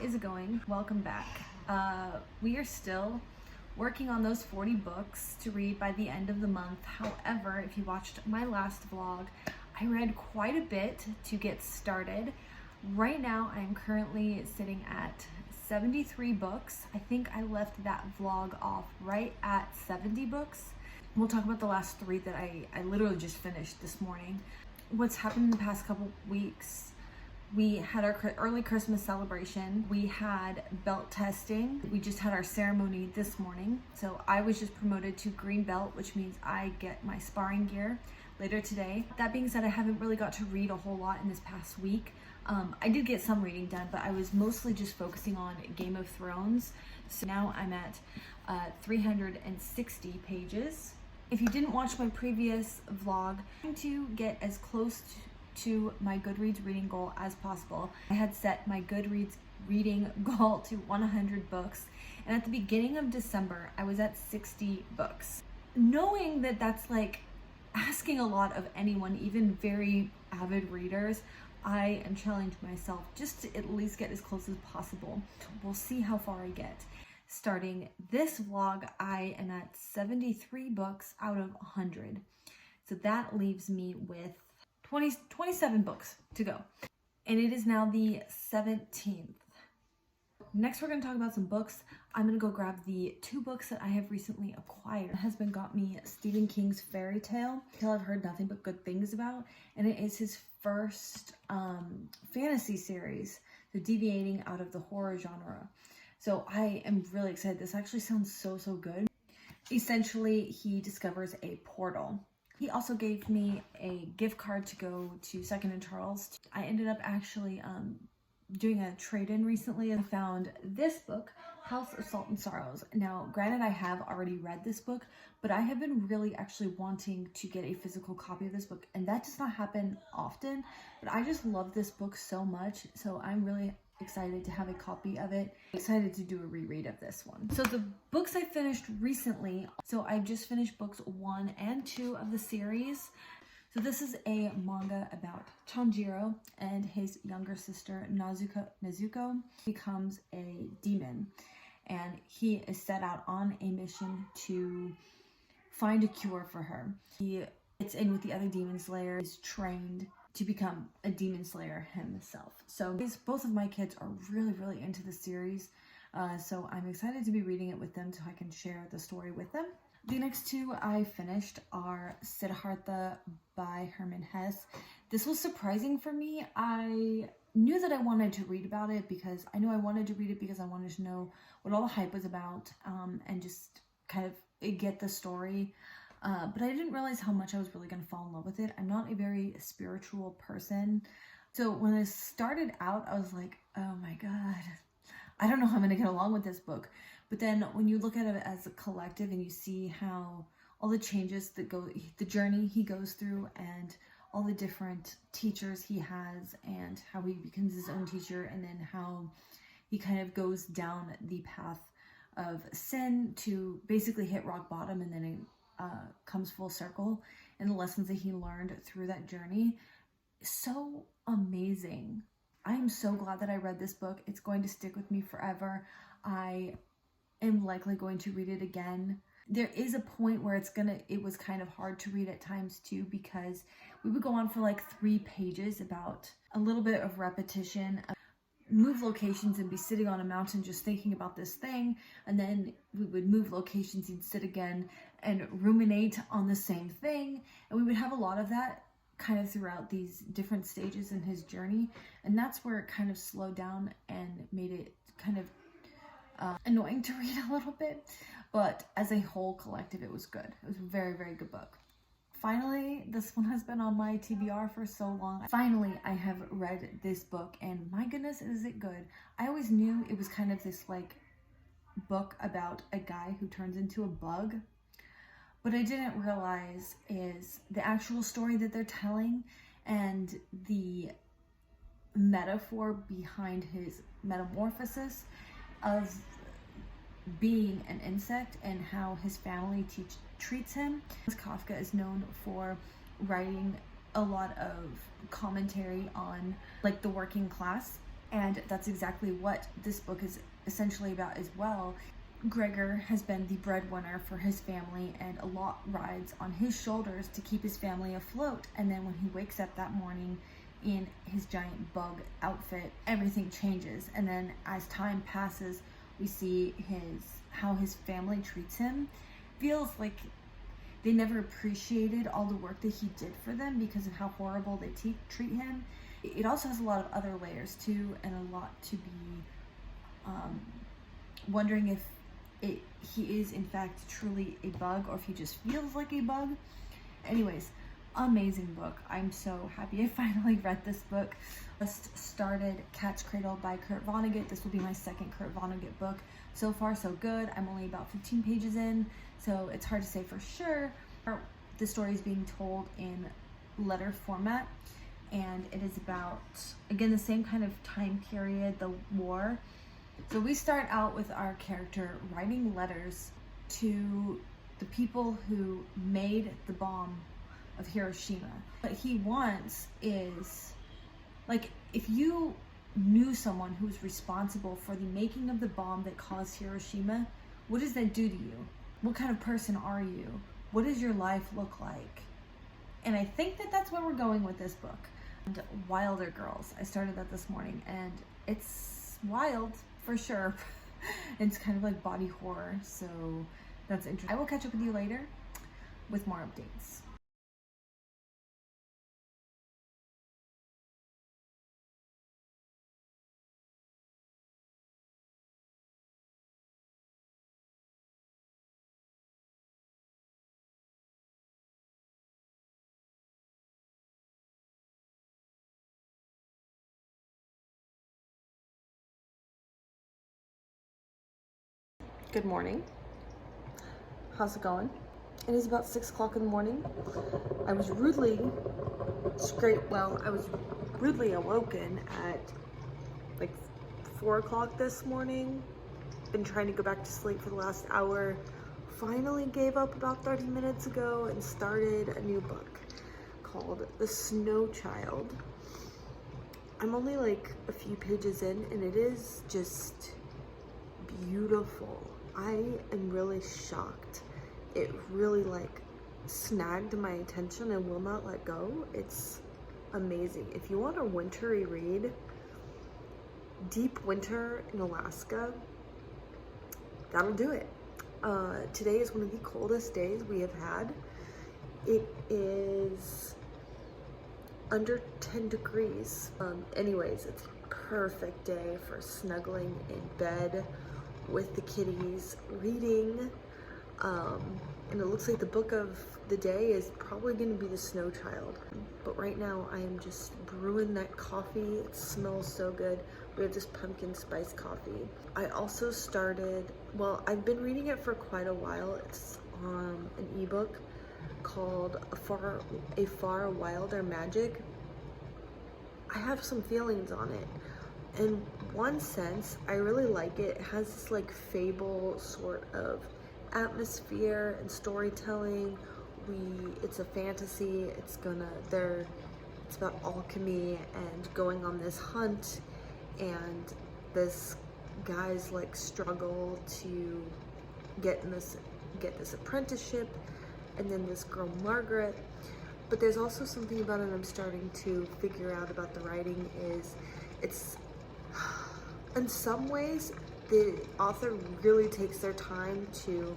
is it going? Welcome back. We are still working on those 40 books to read by the end of the month. However, if you watched my last vlog, I read quite a bit to get started. Right now, I'm currently sitting at 73 books. I think I left that vlog off right at 70 books. We'll talk about the last 3 that I literally just finished this morning. What's happened in the past couple weeks: we had our early Christmas celebration. We had belt testing. We just had our ceremony this morning. So I was just promoted to green belt, which means I get my sparring gear later today. That being said, I haven't really got to read a whole lot in this past week. I did get some reading done, but I was mostly just focusing on Game of Thrones. So now I'm at 360 pages. If you didn't watch my previous vlog, I'm trying to get as close to my Goodreads reading goal as possible. I had set my Goodreads reading goal to 100 books, and at the beginning of December, I was at 60 books. Knowing that that's like asking a lot of anyone, even very avid readers, I am challenging myself just to at least get as close as possible. We'll see how far I get. Starting this vlog, I am at 73 books out of 100. So that leaves me with 27 books to go. And it is now the 17th. Next, we're going to talk about some books. I'm going to go grab the 2 books that I have recently acquired. My husband got me Stephen King's Fairy Tale. I've heard nothing but good things about. And it is his first fantasy series, so deviating out of the horror genre. So I am really excited. This actually sounds so good. Essentially, he discovers a portal. He also gave me a gift card to go to Second and Charles. I ended up actually doing a trade-in recently. I found this book, House of Salt and Sorrows. Now, granted, I have already read this book, but I have been really actually wanting to get a physical copy of this book, and that does not happen often, but I just love this book so much, so I'm really excited to have a copy of it. Excited to do a reread of this one. So the books I finished recently, so I just finished books 1 and 2 of the series. So this is a manga about Tanjiro and his younger sister Nezuko becomes a demon, and he is set out on a mission to find a cure for her. He gets in with the other demon slayers, is trained to become a demon slayer himself. So both of my kids are really into the series, so I'm excited to be reading it with them so I can share the story with them. The next 2 I finished are Siddhartha by Hermann Hesse. This was surprising for me. I knew that I wanted to read about it because I knew I wanted to read it because I wanted to know what all the hype was about, and just kind of get the story. But I didn't realize how much I was really going to fall in love with it. I'm not a very spiritual person. So when I started out, I was like, oh my God, I don't know how I'm going to get along with this book. But then when you look at it as a collective and you see how all the changes that the journey he goes through and all the different teachers he has and how he becomes his own teacher, and then how he kind of goes down the path of sin to basically hit rock bottom, and then it comes full circle, and the lessons that he learned through that journey. So amazing. I am so glad that I read this book. It's going to stick with me forever. I am likely going to read it again. There is a point where it was kind of hard to read at times too, because we would go on for like 3 pages about a little bit of repetition, move locations and be sitting on a mountain just thinking about this thing, and then we would move locations and sit again and ruminate on the same thing, and we would have a lot of that kind of throughout these different stages in his journey, and that's where it kind of slowed down and made it kind of annoying to read a little bit. But as a whole collective, it was good. It was a very good book. Finally, this one has been on my TBR for so long. Finally, I have read this book, and my goodness, is it good. I always knew it was kind of this like book about a guy who turns into a bug. What I didn't realize is the actual story that they're telling and the metaphor behind his metamorphosis of being an insect and how his family treats him. Kafka is known for writing a lot of commentary on like the working class And that's exactly what this book is essentially about as well. Gregor has been the breadwinner for his family, and a lot rides on his shoulders to keep his family afloat. And then when he wakes up that morning in his giant bug outfit, everything changes. And then as time passes, we see how his family treats him. Feels like they never appreciated all the work that he did for them because of how horrible they treat him. It also has a lot of other layers too, and a lot to be wondering if he is in fact truly a bug, or if he just feels like a bug. Anyways, amazing book. I'm so happy I finally read this book. Just started Cat's Cradle by Kurt Vonnegut. This will be my second Kurt Vonnegut book. So far so good. I'm only about 15 pages in, so it's hard to say for sure. The story is being told in letter format, and it is about, again, the same kind of time period, the war. So we start out with our character writing letters to the people who made the bomb of Hiroshima. What he wants is, like, if you knew someone who was responsible for the making of the bomb that caused Hiroshima, what does that do to you? What kind of person are you? What does your life look like? And I think that that's where we're going with this book. And Wilder Girls, I started that this morning, and it's wild for sure. It's kind of like body horror, so that's interesting. I will catch up with you later with more updates. Good morning. How's it going? It is about 6 o'clock in the morning. I was rudely awoken at like 4 o'clock this morning. Been trying to go back to sleep for the last hour. Finally gave up about 30 minutes ago and started a new book called The Snow Child. I'm only like a few pages in, and it is just beautiful. I am really shocked. It really like snagged my attention and will not let go. It's amazing. If you want a wintry read, deep winter in Alaska, that'll do it. Today is one of the coldest days we have had. It is under 10 degrees. Anyways, it's a perfect day for snuggling in bed with the kitties, reading, and it looks like the book of the day is probably going to be The Snow Child. But right now I am just brewing that coffee. It smells so good. We have this pumpkin spice coffee. I also started, well, I've been reading it for quite a while. It's an ebook called A Far Wilder Magic. I have some feelings on it. In one sense, I really like it. It has this like fable sort of atmosphere and storytelling. It's a fantasy. It's about alchemy and going on this hunt, and this guy's like struggle to get this apprenticeship, and then this girl Margaret. But there's also something about it I'm starting to figure out about the writing is it's, in some ways, the author really takes their time to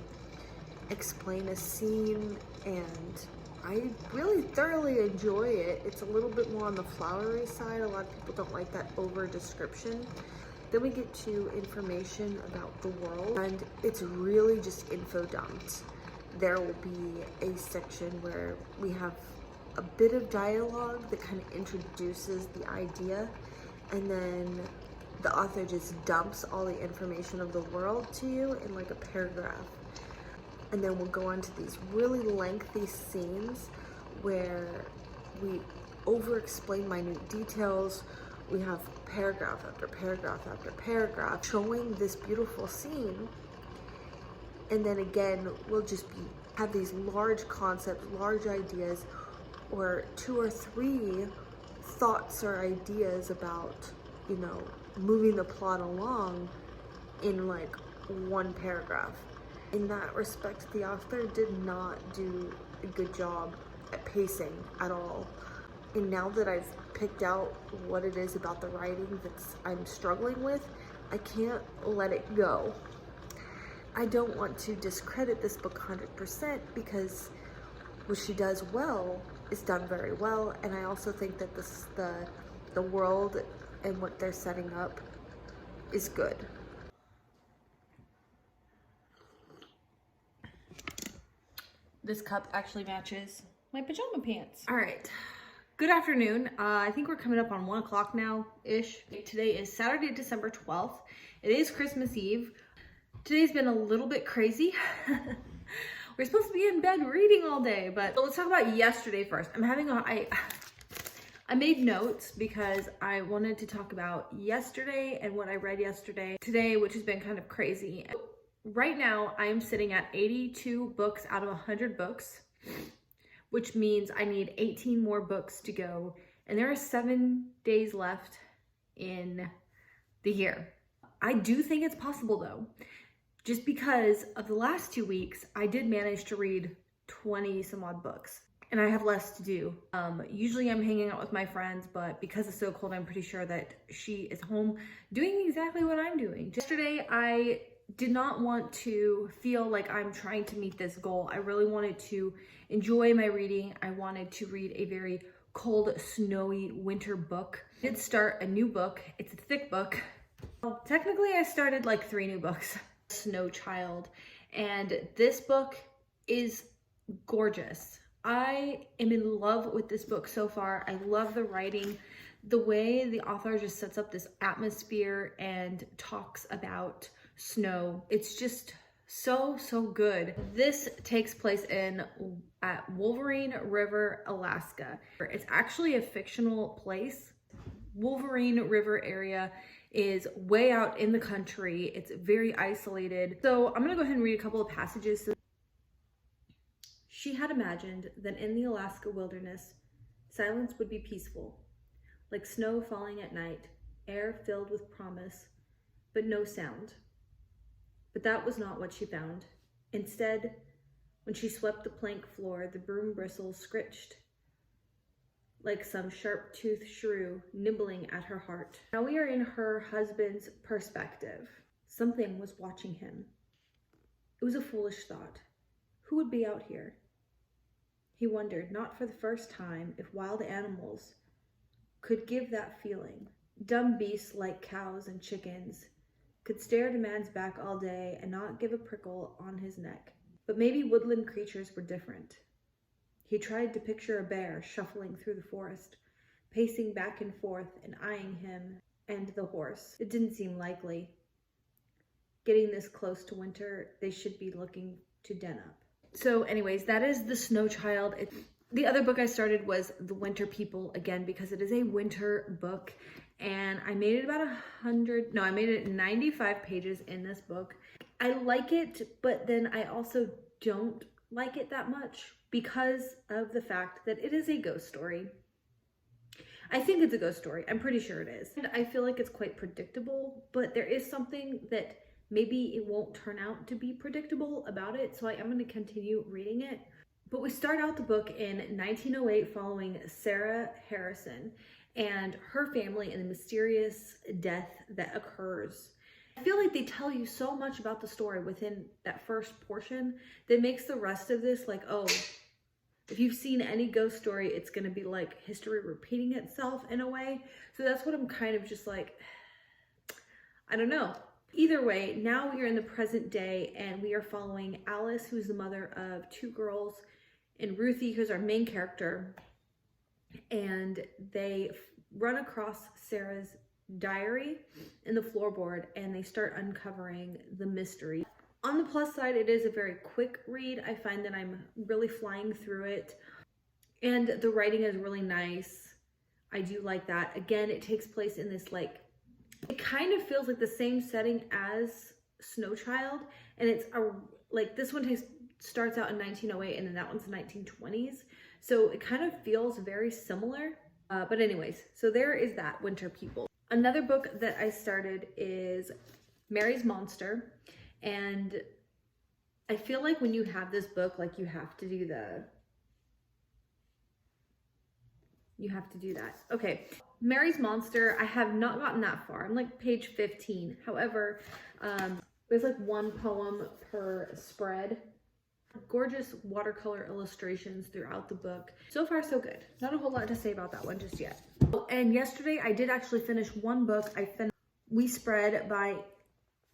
explain a scene, and I really thoroughly enjoy it. It's a little bit more on the flowery side. A lot of people don't like that over description. Then we get to information about the world, and it's really just info dumped. There will be a section where we have a bit of dialogue that kind of introduces the idea, and then the author just dumps all the information of the world to you in like a paragraph. And then we'll go on to these really lengthy scenes where we over-explain minute details. We have paragraph after paragraph after paragraph showing this beautiful scene. And then again, we'll just have these large concepts, large ideas, or 2 or 3 thoughts or ideas about, moving the plot along in like one paragraph. In that respect, the author did not do a good job at pacing at all. And now that I've picked out what it is about the writing that I'm struggling with, I can't let it go. I don't want to discredit this book 100% because what she does well is done very well, and I also think that the world and what they're setting up is good. This cup actually matches my pajama pants. All right, good afternoon. I think we're coming up on 1 o'clock now-ish. Today is Saturday, December 12th. It is Christmas Eve. Today's been a little bit crazy. We're supposed to be in bed reading all day, but let's talk about yesterday first. I made notes because I wanted to talk about yesterday and what I read yesterday. Today, which has been kind of crazy. Right now, I'm sitting at 82 books out of 100 books, which means I need 18 more books to go. And there are 7 days left in the year. I do think it's possible though. Just because of the last 2 weeks, I did manage to read 20 some odd books, and I have less to do. Usually I'm hanging out with my friends, but because it's so cold, I'm pretty sure that she is home doing exactly what I'm doing. Yesterday, I did not want to feel like I'm trying to meet this goal. I really wanted to enjoy my reading. I wanted to read a very cold, snowy winter book. I did start a new book. It's a thick book. Well, technically I started like 3 new books. Snow Child, and this book is gorgeous. I am in love with this book so far. I love the writing, the way the author just sets up this atmosphere and talks about snow. It's just so good. This takes place at Wolverine River, Alaska. It's actually a fictional place. Wolverine River area is way out in the country. It's very isolated. So I'm gonna go ahead and read a couple of passages. She had imagined that in the Alaska wilderness, silence would be peaceful, like snow falling at night, air filled with promise, but no sound. But that was not what she found. Instead, when she swept the plank floor, the broom bristles scritched like some sharp-toothed shrew nibbling at her heart. Now we are in her husband's perspective. Something was watching him. It was a foolish thought. Who would be out here? He wondered, not for the first time, if wild animals could give that feeling. Dumb beasts like cows and chickens could stare at a man's back all day and not give a prickle on his neck. But maybe woodland creatures were different. He tried to picture a bear shuffling through the forest, pacing back and forth and eyeing him and the horse. It didn't seem likely. Getting this close to winter, they should be looking to den up. So anyways, that is The Snow Child. The other book I started was The Winter People, again, because it is a winter book. And I made it about 95 pages in this book. I like it, but then I also don't like it that much because of the fact that it is a ghost story. I think it's a ghost story. I'm pretty sure it is. And I feel like it's quite predictable, but there is something that maybe it won't turn out to be predictable about it, so I am going to continue reading it. But we start out the book in 1908 following Sarah Harrison and her family and the mysterious death that occurs. I feel like they tell you so much about the story within that first portion that makes the rest of this like, oh, if you've seen any ghost story, it's going to be like history repeating itself in a way. So that's what I'm kind of just like, I don't know. Either way, now we are in the present day and we are following Alice, who's the mother of 2 girls, and Ruthie, who's our main character. And they run across Sarah's diary in the floorboard and they start uncovering the mystery. On the plus side, it is a very quick read. I find that I'm really flying through it and the writing is really nice. I do like that. Again, it takes place in this it kind of feels like the same setting as Snow Child, and it's this one starts out in 1908 and then that one's the 1920s. So it kind of feels very similar. But anyways, so there is that, Winter People. Another book that I started is Mary's Monster, and I feel like when you have this book, like you have to do that. Okay, Mary's Monster, I have not gotten that far. I'm like page 15. However, there's like one poem per spread. Gorgeous watercolor illustrations throughout the book. So far, so good. Not a whole lot to say about that one just yet. Oh, and yesterday I did actually finish one book. I finished We Spread by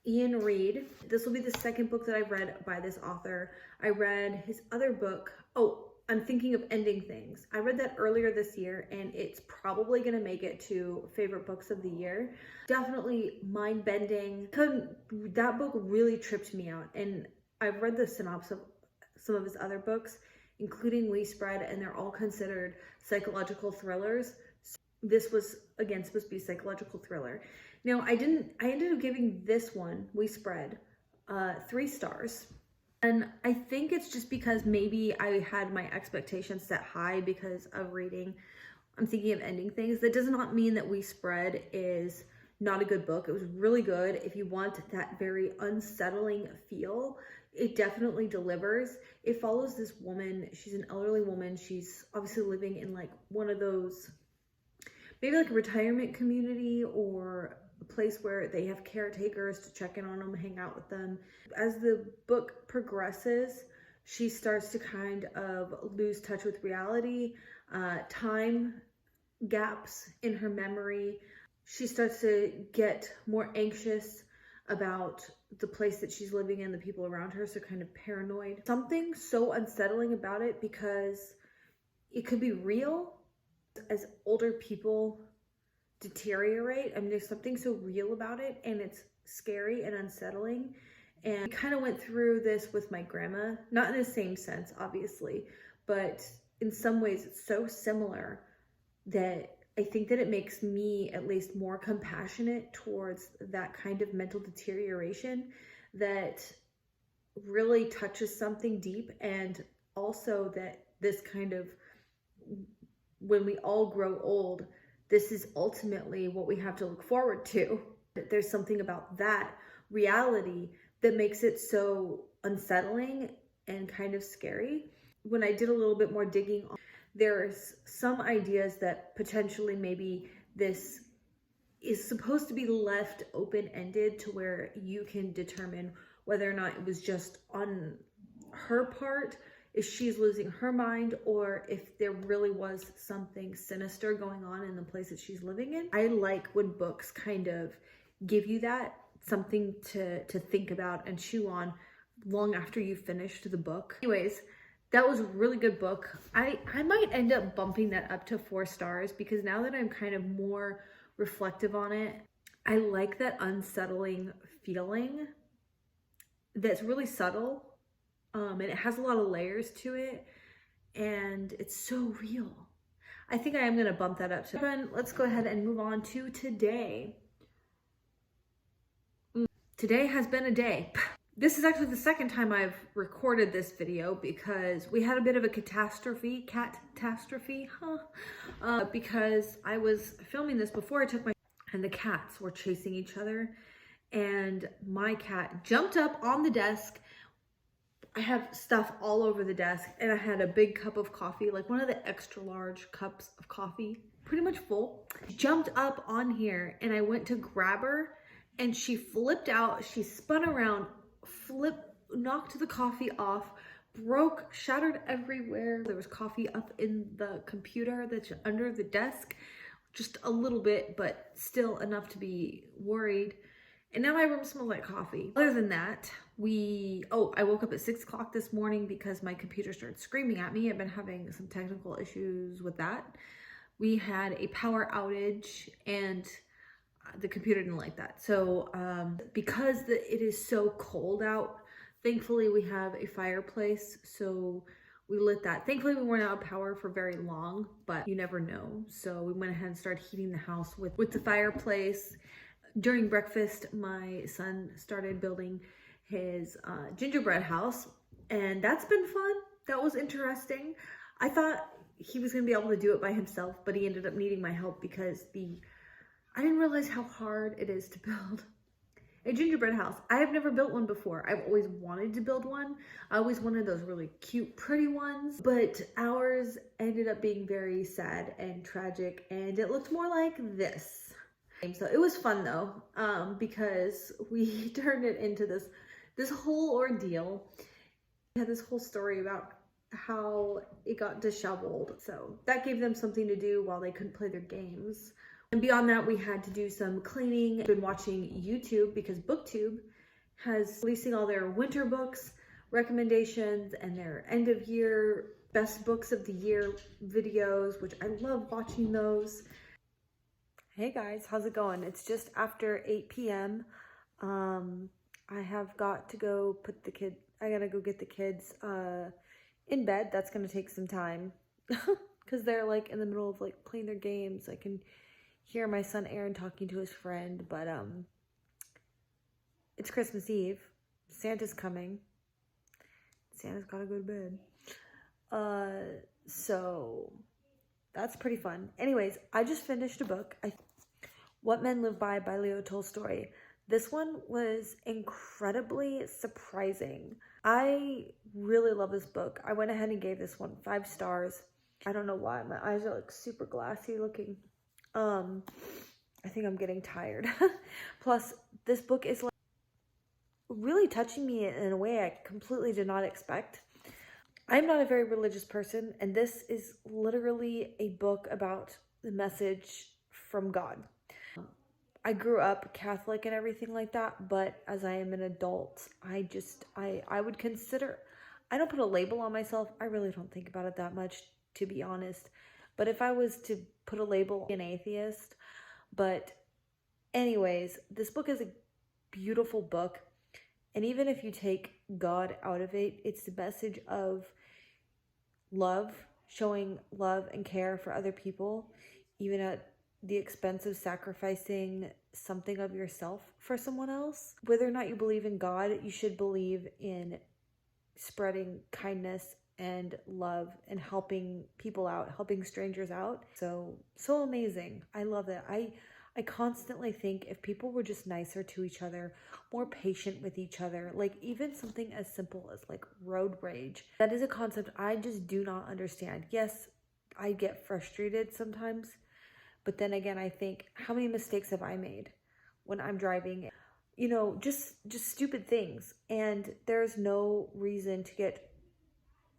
Ian Reid. This will be the second book that I've read by this author. I read his other book. Oh, I'm thinking of Ending Things. I read that earlier this year, and it's probably gonna make it to favorite books of the year. Definitely mind-bending. That book really tripped me out, and I've read the synopsis of some of his other books, including We Spread, and they're all considered psychological thrillers. So this was, again, supposed to be a psychological thriller. Now, I ended up giving this one, We Spread, 3 stars. And I think it's just because maybe I had my expectations set high because of reading. I'm thinking of Ending Things. That does not mean that We Spread is not a good book. It was really good. If you want that very unsettling feel, it definitely delivers. It follows this woman. She's an elderly woman. She's obviously living in like one of those, maybe like a retirement community or a place where they have caretakers to check in on them, hang out with them. As the book progresses, she starts to kind of lose touch with reality, time gaps in her memory. She starts to get more anxious about the place that she's living in, the people around her, so kind of paranoid. Something so unsettling about it because it could be real as older people deteriorate. I mean, there's something so real about it, and it's scary and unsettling. And I kind of went through this with my grandma, not in the same sense, obviously, but in some ways it's so similar that I think that it makes me at least more compassionate towards that kind of mental deterioration that really touches something deep. And also that this kind of, when we all grow old, this is ultimately what we have to look forward to. There's something about that reality that makes it so unsettling and kind of scary. When I did a little bit more digging, there's some ideas that potentially maybe this is supposed to be left open-ended to where you can determine whether or not it was just on her part, if she's losing her mind, or if there really was something sinister going on in the place that she's living in. I like when books kind of give you that, something to think about and chew on long after you've finished the book. Anyways, that was a really good book. I might end up bumping that up to 4 stars because now that I'm kind of more reflective on it, I like that unsettling feeling that's really subtle. And it has a lot of layers to it, and it's so real. I think I am going to bump that up to. Let's go ahead and move on to today. Today has been a day. This is actually the second time I've recorded this video because we had a bit of a catastrophe, because I was filming this before I took my, and the cats were chasing each other, and my cat jumped up on the desk. I have stuff all over the desk, and I had a big cup of coffee, like one of the extra large cups of coffee, pretty much full. She jumped up on here, and I went to grab her, and she flipped out. She spun around, knocked the coffee off, broke, shattered everywhere. There was coffee up in the computer that's under the desk, just a little bit, but still enough to be worried. And now my room smells like coffee. Other than that, I woke up at 6 o'clock this morning because my computer started screaming at me. I've been having some technical issues with that. We had a power outage and the computer didn't like that. So because it is so cold out, thankfully we have a fireplace. So we lit that. Thankfully we weren't out of power for very long, but you never know. So we went ahead and started heating the house with the fireplace. During breakfast, my son started building his gingerbread house, and that's been fun. That was interesting. I thought he was gonna be able to do it by himself, but he ended up needing my help because I didn't realize how hard it is to build a gingerbread house. I have never built one before. I've always wanted to build one. I always wanted those really cute, pretty ones, but ours ended up being very sad and tragic, and it looked more like this. So it was fun though, because we turned it into this whole ordeal. We had this whole story about how it got disheveled. So that gave them something to do while they couldn't play their games. And beyond that, we had to do some cleaning. I've been watching YouTube because BookTube has releasing all their winter books recommendations and their end of year best books of the year videos, which I love watching those. Hey guys, how's it going? It's just after 8 p.m. I have got to go I gotta go get the kids in bed. That's gonna take some time because they're like in the middle of like playing their games. I can hear my son Aaron talking to his friend, but it's Christmas Eve. Santa's coming. Santa's gotta go to bed. So that's pretty fun. Anyways, I just finished a book. What Men Live By Leo Tolstoy. This one was incredibly surprising. I really love this book. I went ahead and gave this one 5 stars. I don't know why. My eyes are like super glassy looking. I think I'm getting tired. Plus, this book is like really touching me in a way I completely did not expect. I'm not a very religious person, and this is literally a book about the message from God. I grew up Catholic and everything like that, but as I am an adult, I would consider, I don't put a label on myself. I really don't think about it that much, to be honest. But if I was to put a label, an atheist. But anyways, this book is a beautiful book. And even if you take God out of it, it's the message of love, showing love and care for other people, even at the expense of sacrificing something of yourself for someone else. Whether or not you believe in God, you should believe in spreading kindness and love and helping people out, helping strangers out. So amazing. I love it. I constantly think if people were just nicer to each other, more patient with each other, like even something as simple as like road rage. That is a concept I just do not understand. Yes, I get frustrated sometimes, but then again, I think, how many mistakes have I made when I'm driving? You know, just stupid things. And there's no reason to get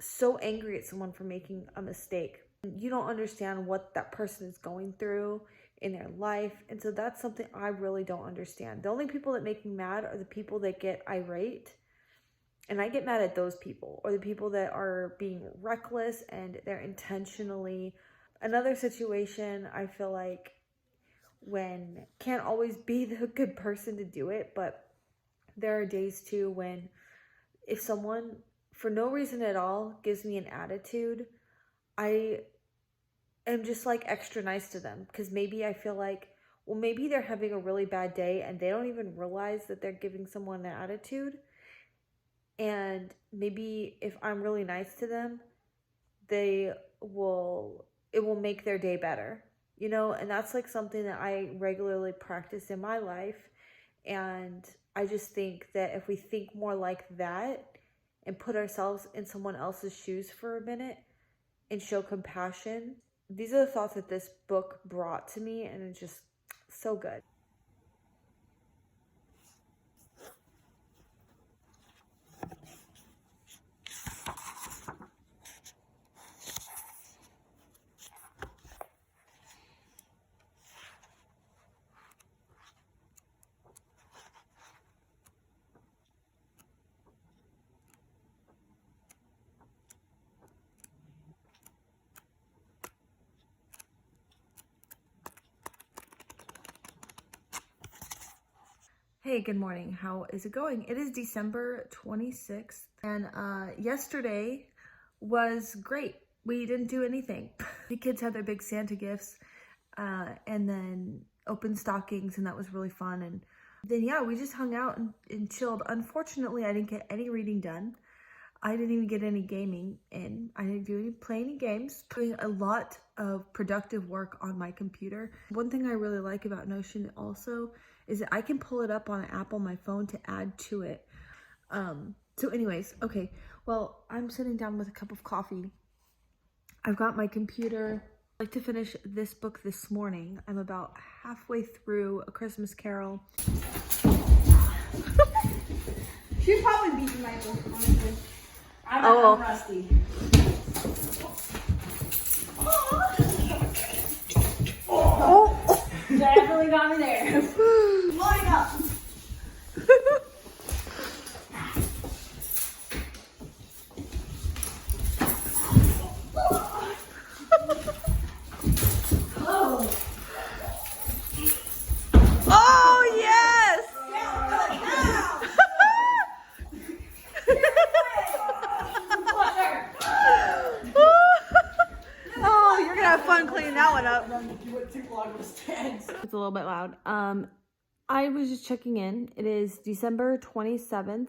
so angry at someone for making a mistake. You don't understand what that person is going through in their life. And so that's something I really don't understand. The only people that make me mad are the people that get irate. And I get mad at those people, or the people that are being reckless and they're intentionally. Another situation, I feel like, when can't always be the good person to do it, but there are days too when if someone for no reason at all gives me an attitude, I am just like extra nice to them, because maybe I feel like, well, maybe they're having a really bad day and they don't even realize that they're giving someone an attitude. And maybe if I'm really nice to them, it will make their day better, you know? And that's like something that I regularly practice in my life. And I just think that if we think more like that and put ourselves in someone else's shoes for a minute and show compassion, these are the thoughts that this book brought to me, and it's just so good. Hey, good morning. How is it going? It is December 26th, and yesterday was great. We didn't do anything. The kids had their big Santa gifts, and then opened stockings, and that was really fun. And then, yeah, we just hung out and chilled. Unfortunately, I didn't get any reading done. I didn't even get any gaming in. I didn't play any games. Doing a lot of productive work on my computer. One thing I really like about Notion also is that I can pull it up on an app on my phone to add to it. So anyways, okay, well, I'm sitting down with a cup of coffee. I've got my computer. I'd like to finish this book this morning. I'm about halfway through A Christmas Carol. She'd probably beat my book, honestly. I'm rusty. Oh. Definitely got me there. Line up. Oh, yes! Oh, you're gonna have fun cleaning that one up. It's a little bit loud. I was just checking in. It is December 27th.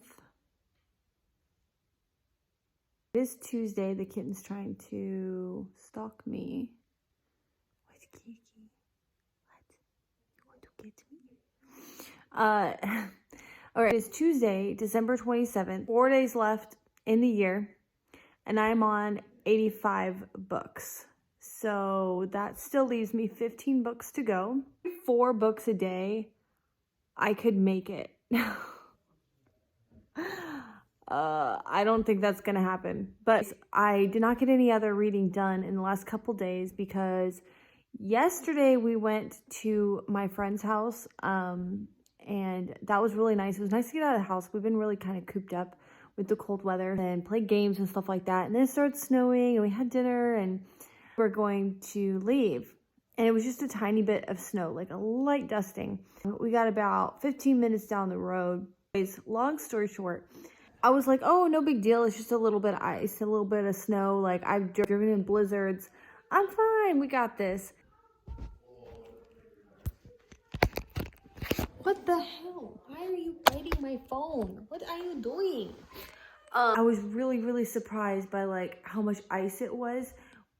It is Tuesday. The kitten's trying to stalk me. What's Kiki? What? You want to get me? All right, it's Tuesday, December 27th. 4 days left in the year, and I'm on 85 books. So that still leaves me 15 books to go. 4 books a day, I could make it. I don't think that's gonna happen. But I did not get any other reading done in the last couple days because yesterday we went to my friend's house, and that was really nice. It was nice to get out of the house. We've been really kind of cooped up with the cold weather and play games and stuff like that. And then it started snowing and we had dinner and we're going to leave. And it was just a tiny bit of snow, like a light dusting. We got about 15 minutes down the road. Long story short, I was like, oh, no big deal. It's just a little bit of ice, a little bit of snow. Like, I've driven in blizzards. I'm fine. We got this. What the hell? Why are you biting my phone? What are you doing? I was really surprised by like how much ice it was.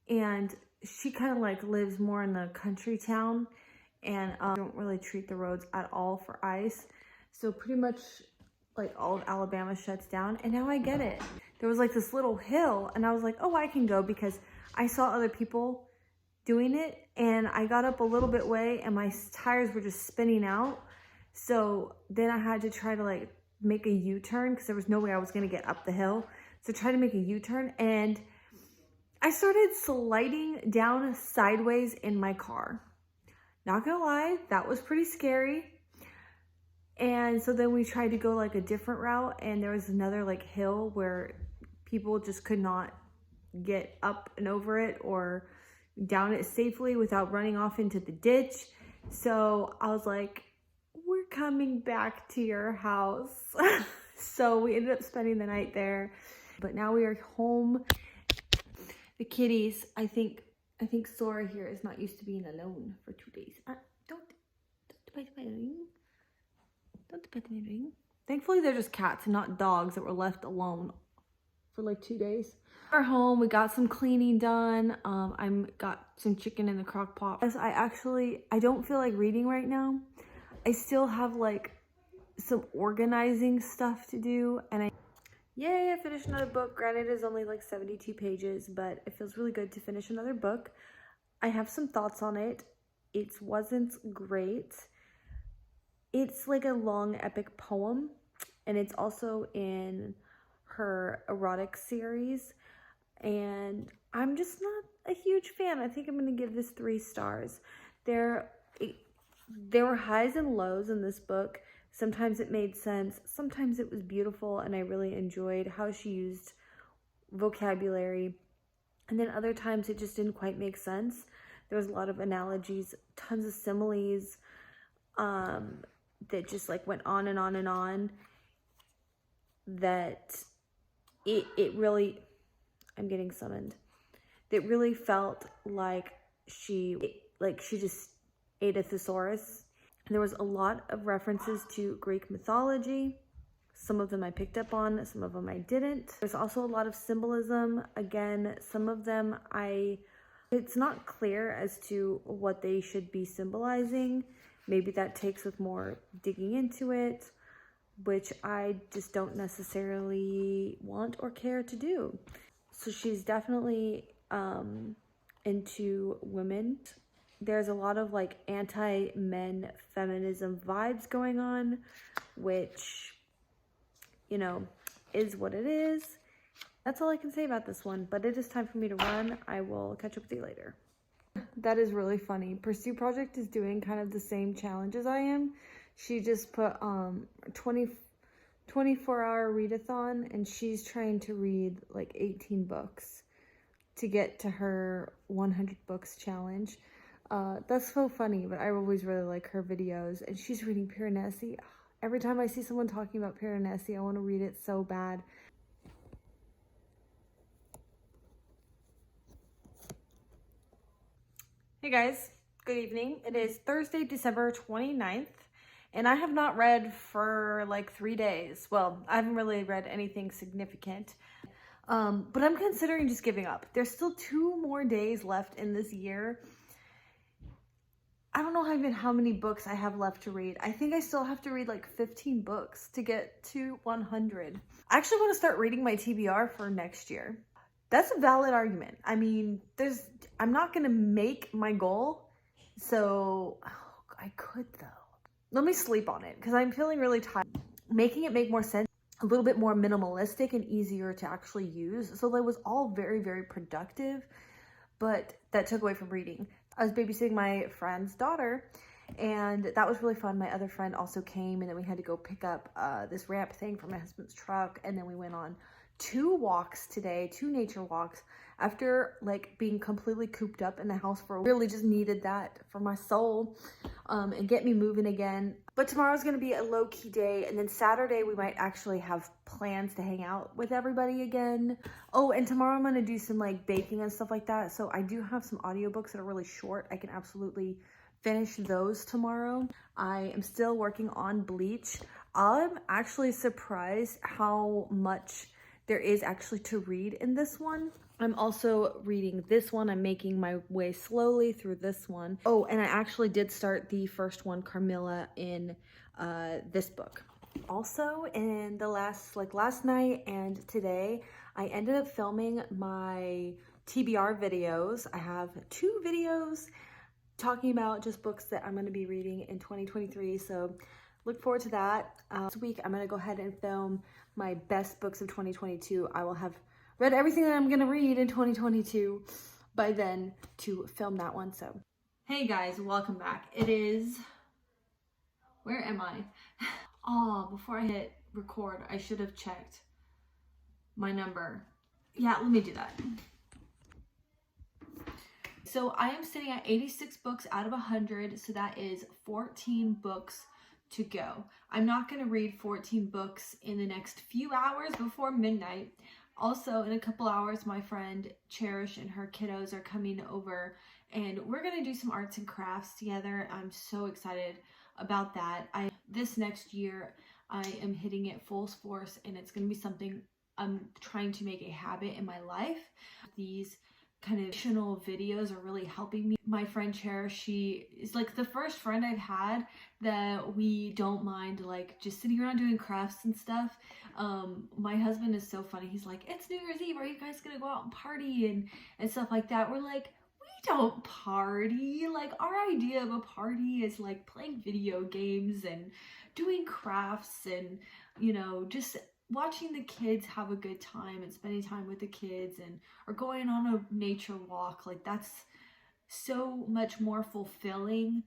And she kind of like lives more in the country town and don't really treat the roads at all for ice. So pretty much like all of Alabama shuts down, and now I get it. There was like this little hill and I was like, oh, I can go because I saw other people doing it, and I got up a little bit way and my tires were just spinning out. So then I had to try to like make a U-turn because there was no way I was going to get up the hill. So I tried to make a U-turn and I started sliding down sideways in my car. Not gonna lie, that was pretty scary. And so then we tried to go like a different route, and there was another like hill where people just could not get up and over it or down it safely without running off into the ditch. So I was like, we're coming back to your house. So we ended up spending the night there, but now we are home. The kitties, I think Sora here is not used to being alone for 2 days. Don't bite my ring. Don't bite my ring. Thankfully, they're just cats and not dogs that were left alone for like 2 days. We're home. We got some cleaning done. I got some chicken in the crock pot. As I don't feel like reading right now. I still have like some organizing stuff to do, and yay, I finished another book. Granted, it's only like 72 pages, but it feels really good to finish another book. I have some thoughts on it. It wasn't great. It's like a long epic poem, and it's also in her erotic series, and I'm just not a huge fan. I think I'm going to give this 3 stars. There were highs and lows in this book. Sometimes it made sense. Sometimes it was beautiful, and I really enjoyed how she used vocabulary. And then other times it just didn't quite make sense. There was a lot of analogies, tons of similes that just like went on and on and on. That it really, I'm getting summoned. It really felt like she just ate a thesaurus. And there was a lot of references to Greek mythology. Some of them I picked up on, some of them I didn't. There's also a lot of symbolism. Again, some of them it's not clear as to what they should be symbolizing. Maybe that takes with more digging into it, which I just don't necessarily want or care to do. So she's definitely into women. There's a lot of like anti-men feminism vibes going on, which, you know, is what it is. That's all I can say about this one, but it is time for me to run. I will catch up with you later. That is really funny. Pursue Project is doing kind of the same challenge as I am. She just put 24-hour readathon, and she's trying to read like 18 books to get to her 100 books challenge. That's so funny, but I always really like her videos, and she's reading Piranesi. Every time I see someone talking about Piranesi, I want to read it so bad. Hey guys, good evening. It is Thursday, December 29th, and I have not read for like 3 days. Well, I haven't really read anything significant, but I'm considering just giving up. There's still 2 more days left in this year. I don't know even how many books I have left to read. I think I still have to read like 15 books to get to 100. I actually want to start reading my TBR for next year. That's a valid argument. I mean, I'm not going to make my goal, so I could though. Let me sleep on it because I'm feeling really tired. Making it make more sense, a little bit more minimalistic and easier to actually use. So that was all very, very productive, but that took away from reading. I was babysitting my friend's daughter, and that was really fun. My other friend also came, and then we had to go pick up this ramp thing from my husband's truck, and then we went on 2 walks today, 2 nature walks, after like being completely cooped up in the house for really just needed that for my soul, and get me moving again. But tomorrow's gonna be a low-key day, and then Saturday we might actually have plans to hang out with everybody again. Oh, and tomorrow I'm gonna do some like baking and stuff like that. So I do have some audiobooks that are really short. I can absolutely finish those tomorrow. I am still working on Bleach. I'm actually surprised how much there is actually to read in this one. I'm also reading this one. I'm making my way slowly through this one. Oh, and I actually did start the first one, Carmilla, in this book. Also, in the last night and today, I ended up filming my TBR videos. I have 2 videos talking about just books that I'm going to be reading in 2023. So look forward to that. This week, I'm going to go ahead and film my best books of 2022. I will have read everything that I'm going to read in 2022 by then to film that one. So, hey guys, welcome back. It is, where am I? Oh, before I hit record, I should have checked my number. Yeah, let me do that. So I am sitting at 86 books out of 100. So that is 14 books to go. I'm not going to read 14 books in the next few hours before midnight. Also, in a couple hours, my friend Cherish and her kiddos are coming over, and we're going to do some arts and crafts together. I'm so excited about that. This next year, I am hitting it full force, and it's going to be something I'm trying to make a habit in my life. These kind of additional videos are really helping me. My friend Cherish, she is like the first friend I've had that we don't mind like just sitting around doing crafts and stuff. My husband is so funny. He's like, it's New Year's Eve, are you guys gonna go out and party and stuff like that? We're like, we don't party. Like, our idea of a party is like playing video games and doing crafts and, you know, just watching the kids have a good time and spending time with the kids, and or going on a nature walk. Like, that's so much more fulfilling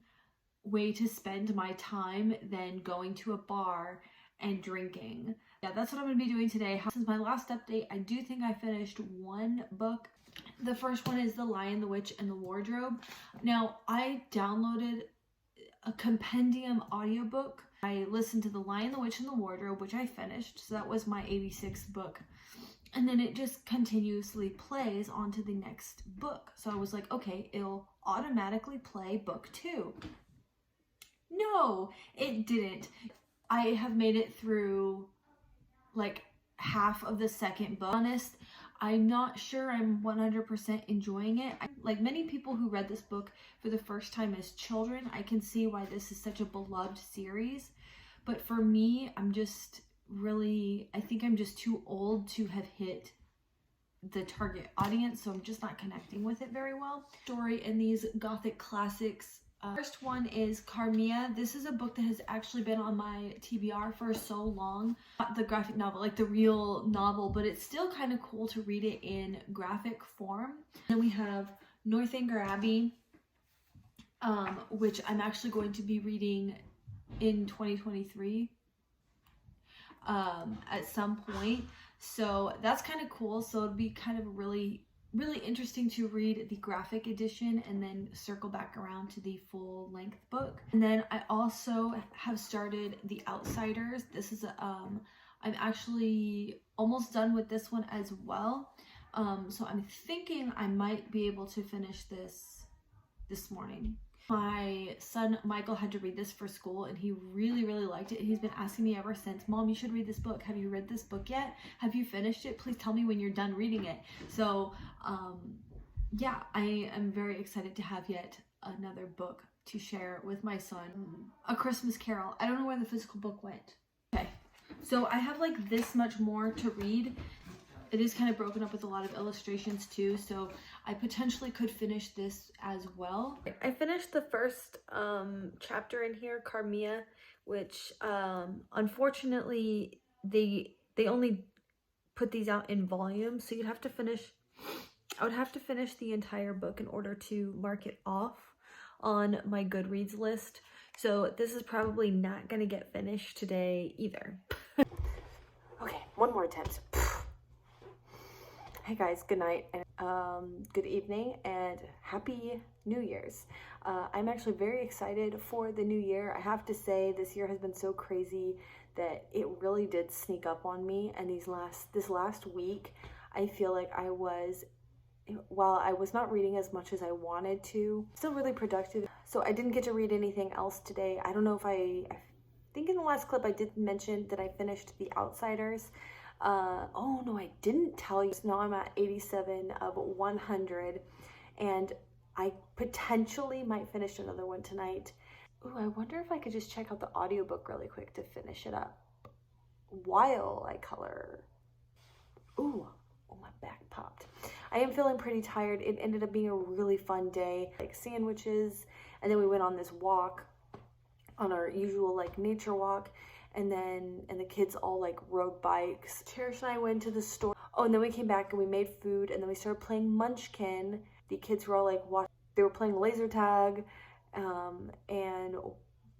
way to spend my time than going to a bar and drinking. Yeah, that's what I'm gonna be doing today. Since my last update, I do think I finished 1 book. The first one is The Lion, the Witch, and the Wardrobe. Now, I downloaded a compendium audiobook. I listened to The Lion, the Witch, and the Wardrobe, which I finished. So that was my 86th book. And then it just continuously plays on to the next book. So I was like, okay, it'll automatically play book 2. No, it didn't. I have made it through like half of the second book. Honest, I'm not sure I'm 100% enjoying it. Like many people who read this book for the first time as children, I can see why this is such a beloved series. But for me, I'm just really, I think I'm just too old to have hit the target audience, so I'm just not connecting with it very well. Story in these gothic classics. First one is Carmilla. This is a book that has actually been on my TBR for so long. Not the graphic novel, like the real novel, but it's still kind of cool to read it in graphic form. Then we have Northanger Abbey, which I'm actually going to be reading in 2023 at some point. So that's kind of cool. So it'd be kind of really interesting to read the graphic edition and then circle back around to the full length book. And then I also have started The Outsiders. This is I'm actually almost done with this one as well. So I'm thinking I might be able to finish this morning. My son Michael had to read this for school and he really liked it. He's been asking me ever since, Mom, you should read this book. Have you read this book yet? Have you finished it? Please tell me when you're done reading it. So yeah, I am very excited to have yet another book to share with my son. A Christmas Carol. I don't know where the physical book went. Okay, so I have like this much more to read. It is kind of broken up with a lot of illustrations too, so I potentially could finish this as well. I finished the first chapter in here, Carmilla, which unfortunately they only put these out in volumes, so you'd have to finish, I would have to finish the entire book in order to mark it off on my Goodreads list. So this is probably not gonna get finished today either. Okay, one more attempt. Hey guys, good night, and good evening, and happy New Year's. I'm actually very excited for the new year. I have to say, this year has been so crazy that it really did sneak up on me, and this last week, I feel like while I was not reading as much as I wanted to, still really productive. So I didn't get to read anything else today. I don't know if I think in the last clip I did mention that I finished The Outsiders. Oh no, I didn't tell you. Now I'm at 87 of 100 and I potentially might finish another one tonight. Ooh, I wonder if I could just check out the audiobook really quick to finish it up while I color. Ooh, oh, my back popped. I am feeling pretty tired. It ended up being a really fun day, like sandwiches, and then we went on this walk, on our usual like nature walk. And the kids all like rode bikes. Cherish and I went to the store. Oh, and then we came back and we made food and then we started playing Munchkin. The kids were all like they were playing laser tag, and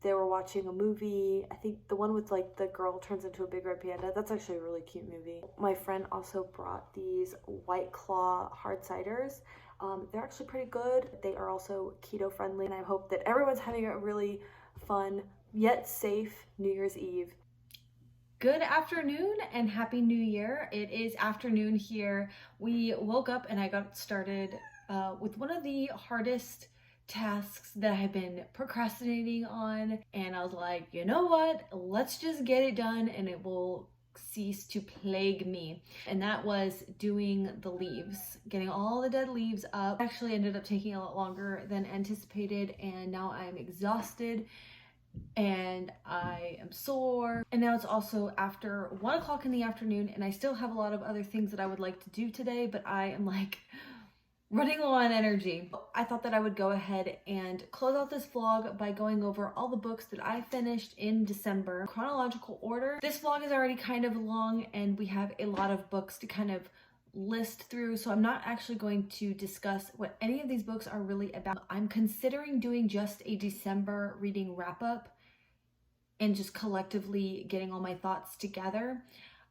they were watching a movie. I think the one with like the girl turns into a big red panda. That's actually a really cute movie. My friend also brought these White Claw hard ciders. They're actually pretty good. They are also keto friendly, and I hope that everyone's having a really fun yet safe New Year's Eve. Good afternoon and happy new year. It is afternoon here. We woke up and I got started with one of the hardest tasks that I've been procrastinating on, and I was like, you know what, let's just get it done and it will cease to plague me. And that was doing the leaves, getting all the dead leaves up. Actually ended up taking a lot longer than anticipated, and now I'm exhausted and I am sore, and now it's also after 1 o'clock in the afternoon and I still have a lot of other things that I would like to do today, but I am like running low on energy. I thought that I would go ahead and close out this vlog by going over all the books that I finished in December, chronological order. This vlog is already kind of long and we have a lot of books to kind of list through, so I'm not actually going to discuss what any of these books are really about. I'm considering doing just a December reading wrap up and just collectively getting all my thoughts together.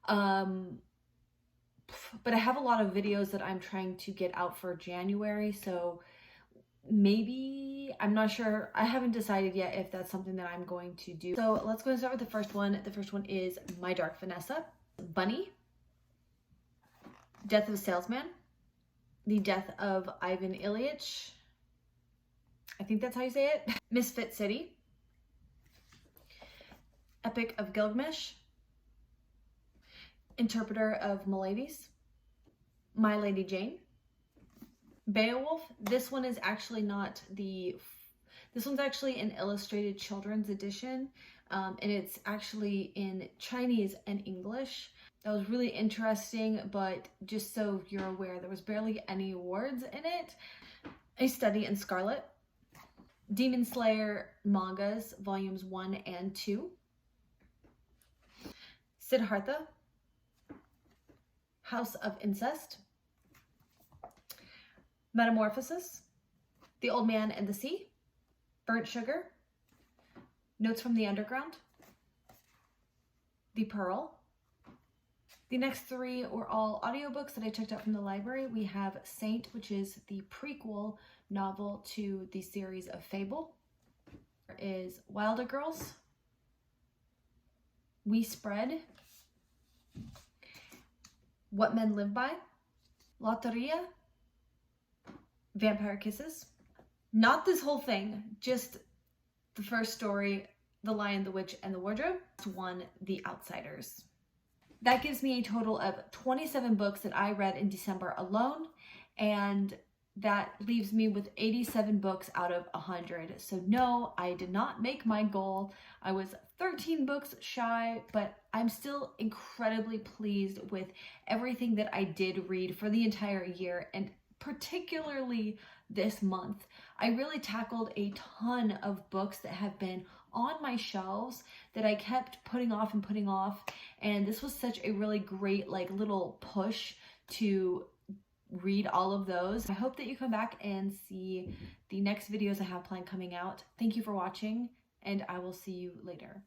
But I have a lot of videos that I'm trying to get out for January, so maybe, I'm not sure. I haven't decided yet if that's something that I'm going to do. So let's go and start with the first one. The first one is My Dark Vanessa. Bunny, Death of a Salesman, The Death of Ivan Ilyich, I think that's how you say it, Misfit City, Epic of Gilgamesh, Interpreter of Miladies, My Lady Jane, Beowulf. This one is actually not this one's actually an illustrated children's edition, and it's actually in Chinese and English. That was really interesting, but just so you're aware, there was barely any words in it. A Study in Scarlet, Demon Slayer mangas, volumes 1 and 2, Siddhartha, House of Incest, Metamorphosis, The Old Man and the Sea, Burnt Sugar, Notes from the Underground, The Pearl. The next 3 were all audiobooks that I checked out from the library. We have Saint, which is the prequel novel to the series of Fable. There is Wilder Girls, We Spread, What Men Live By, Lotteria, Vampire Kisses. Not this whole thing, just the first story, The Lion, the Witch, and the Wardrobe. One, The Outsiders. That gives me a total of 27 books that I read in December alone, and that leaves me with 87 books out of 100. So no, I did not make my goal. I was 13 books shy, but I'm still incredibly pleased with everything that I did read for the entire year, and particularly this month. I really tackled a ton of books that have been on my shelves that I kept putting off, and this was such a really great little push to read all of those. I hope that you come back and see the next videos I have planned coming out. Thank you for watching, and I will see you later.